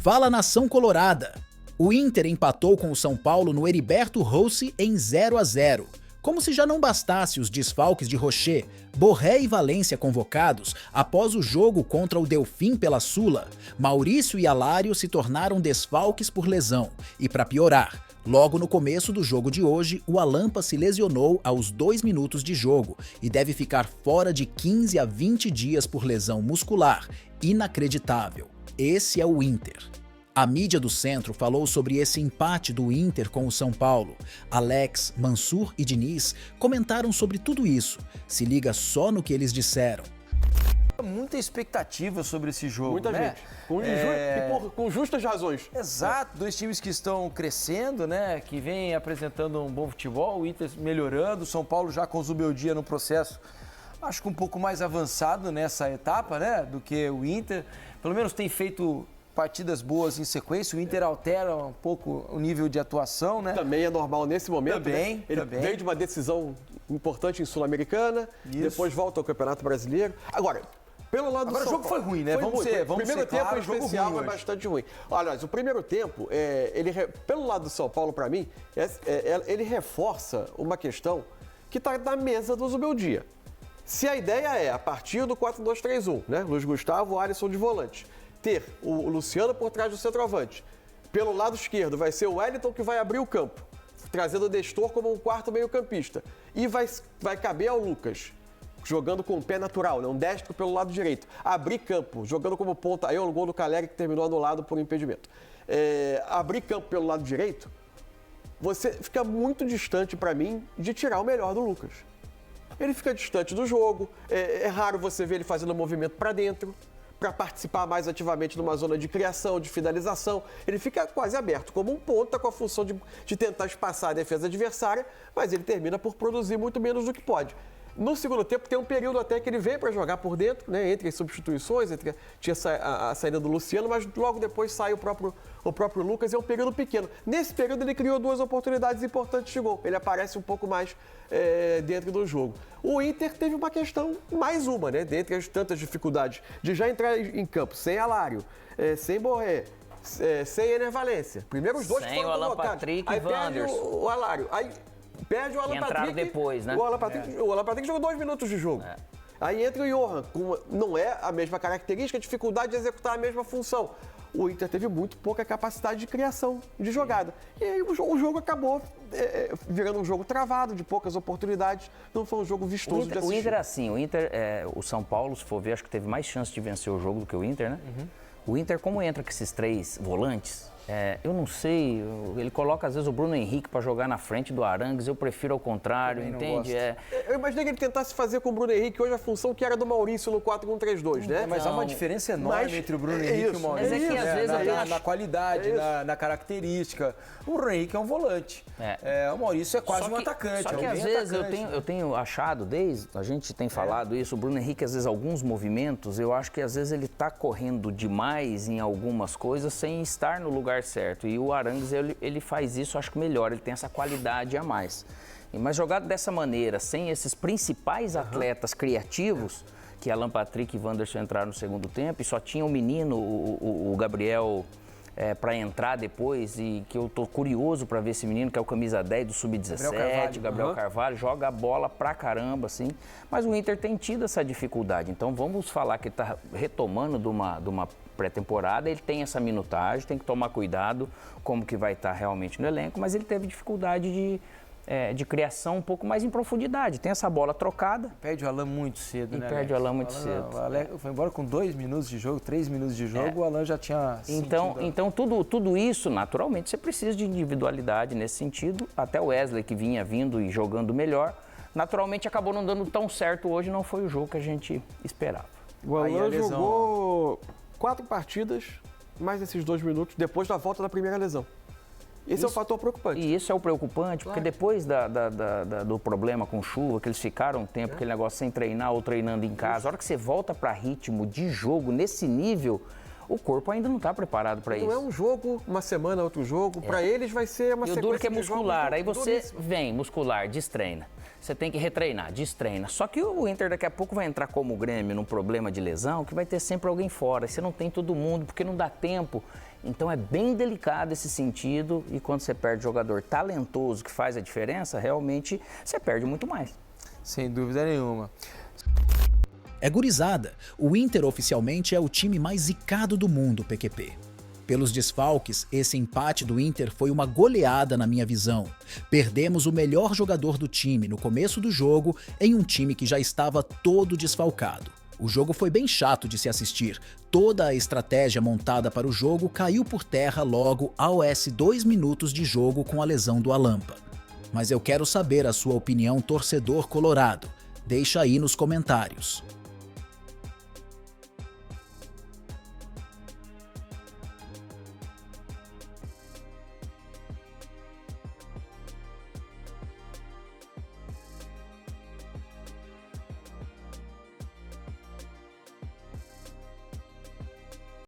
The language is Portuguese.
Fala nação colorada! O Inter empatou com o São Paulo no Heriberto Rossi em 0-0. Como se já não bastasse os desfalques de Rocher, Borré e Valência convocados após o jogo contra o Delfim pela Sula, Maurício e Alário se tornaram desfalques por lesão. E para piorar, logo no começo do jogo de hoje, o Alampa se lesionou aos 2 minutos de jogo e deve ficar fora de 15 a 20 dias por lesão muscular. Inacreditável. Esse é o Inter. A mídia do centro falou sobre esse empate do Inter com o São Paulo. Alex, Mansur e Diniz comentaram sobre tudo isso. Se liga só no que eles disseram. Muita expectativa sobre esse jogo, Muita né? gente, com justas razões. Exato, dois times que estão crescendo, né? Que vêm apresentando um bom futebol, o Inter melhorando, o São Paulo já com o Zubeldia no processo, acho que um pouco mais avançado nessa etapa, né? Do que o Inter, pelo menos tem feito partidas boas em sequência, o Inter altera um pouco o nível de atuação, né? Também é normal nesse momento, Também, né? Ele veio de uma decisão importante em Sul-Americana, depois volta ao Campeonato Brasileiro. Agora, pelo lado do São Paulo... o jogo foi ruim, né? Vamos ser O primeiro tempo claro, em especial é bastante ruim. Olha, o primeiro tempo, pelo lado do São Paulo, para mim, ele reforça uma questão que está na mesa do Zubeldia. Se a ideia é, a partir do 4-2-3-1, né? Luiz Gustavo, Alisson de volante, ter o Luciano por trás do centroavante. Pelo lado esquerdo vai ser o Wellington que vai abrir o campo, trazendo o Nestor como um quarto meio-campista. E vai caber ao Lucas, jogando com o pé natural, né? Um destro pelo lado direito. Abrir campo, jogando como ponta. Aí o gol do Caleri que terminou anulado por impedimento. Abrir campo pelo lado direito, você fica muito distante, para mim, de tirar o melhor do Lucas. Ele fica distante do jogo, é raro você ver ele fazendo movimento para dentro, para participar mais ativamente numa zona de criação, de finalização. Ele fica quase aberto, como um ponta, com a função de tentar espaçar a defesa adversária, mas ele termina por produzir muito menos do que pode. No segundo tempo, tem um período até que ele veio para jogar por dentro, né, entre as substituições, tinha a saída do Luciano, mas logo depois sai o próprio Lucas, e é um período pequeno. Nesse período, ele criou 2 oportunidades importantes de gol. Ele aparece um pouco mais dentro do jogo. O Inter teve uma questão, mais uma, né, dentre as tantas dificuldades, de já entrar em campo sem Alário, sem Borré, sem Ener Valência. Primeiro os dois sem foram o Alan colocados. Patrick Aí e Wanderson. perde o Alário. Aí perde o Alan entraram Patrick. depois, né? O Alan Patrick jogou 2 minutos de jogo. Aí entra o Johan, não é a mesma característica, dificuldade de executar a mesma função. O Inter teve muito pouca capacidade de criação de jogada. E aí o jogo acabou virando um jogo travado, de poucas oportunidades. Não foi um jogo vistoso de assistir. O Inter é assim, o São Paulo, se for ver, acho que teve mais chance de vencer o jogo do que o Inter, né? O Inter, como entra com esses 3 volantes, eu não sei, ele coloca às vezes o Bruno Henrique para jogar na frente do Arangues, eu prefiro ao contrário, entende? Eu imaginei que ele tentasse fazer com o Bruno Henrique hoje a função que era do Maurício no 4-1-3-2, né? Mas há uma diferença enorme entre o Bruno Henrique e o Maurício. Mas é que às vezes na qualidade, na característica. O Bruno Henrique é um volante. O Maurício é quase um atacante. Só que às vezes eu tenho achado, a gente tem falado isso, o Bruno Henrique, às vezes, alguns movimentos, eu acho que às vezes ele está correndo demais em algumas coisas sem estar no lugar certo. E o Arangues, ele faz isso, acho que melhor, ele tem essa qualidade a mais. Mas jogado dessa maneira, sem esses principais atletas criativos, que Alan Patrick e Wanderson entraram no segundo tempo, e só tinha o menino, o Gabriel, para entrar depois, e que eu tô curioso para ver esse menino, que é o camisa 10 do Sub-17, Gabriel Carvalho, joga a bola pra caramba, assim. Mas o Inter tem tido essa dificuldade, então vamos falar que ele tá retomando de uma pré-temporada, ele tem essa minutagem, tem que tomar cuidado como que vai estar realmente no elenco, mas ele teve dificuldade de criação um pouco mais em profundidade. Tem essa bola trocada. Perde o Alan muito cedo, né? Perde o Alan muito cedo. O Alan foi embora com 2 minutos de jogo, 3 minutos de jogo, o Alan já tinha Então tudo isso, naturalmente, você precisa de individualidade nesse sentido. Até o Wesley, que vinha vindo e jogando melhor, naturalmente acabou não dando tão certo hoje, não foi o jogo que a gente esperava. O Alan jogou 4 partidas, mais esses 2 minutos, depois da volta da primeira lesão. Esse é o fator preocupante. E isso é o preocupante, porque depois do problema com chuva, que eles ficaram um tempo, aquele negócio sem treinar ou treinando em casa, a hora que você volta para ritmo de jogo, nesse nível, o corpo ainda não está preparado para isso. Não é um jogo, uma semana, outro jogo. Para eles vai ser uma sequência de jogos. E o duro que é muscular. Aí você vem, muscular, destreina. Você tem que retreinar, destreina. Só que o Inter daqui a pouco vai entrar como o Grêmio num problema de lesão, que vai ter sempre alguém fora. Você não tem todo mundo, porque não dá tempo Então é bem delicado esse sentido e quando você perde jogador talentoso que faz a diferença, realmente você perde muito mais. Sem dúvida nenhuma. É gurizada, o Inter oficialmente é o time mais zicado do mundo, PQP. Pelos desfalques, esse empate do Inter foi uma goleada na minha visão. Perdemos o melhor jogador do time no começo do jogo em um time que já estava todo desfalcado. O jogo foi bem chato de se assistir. Toda a estratégia montada para o jogo caiu por terra logo aos 2 minutos de jogo com a lesão do Alampa. Mas eu quero saber a sua opinião, torcedor colorado. Deixa aí nos comentários.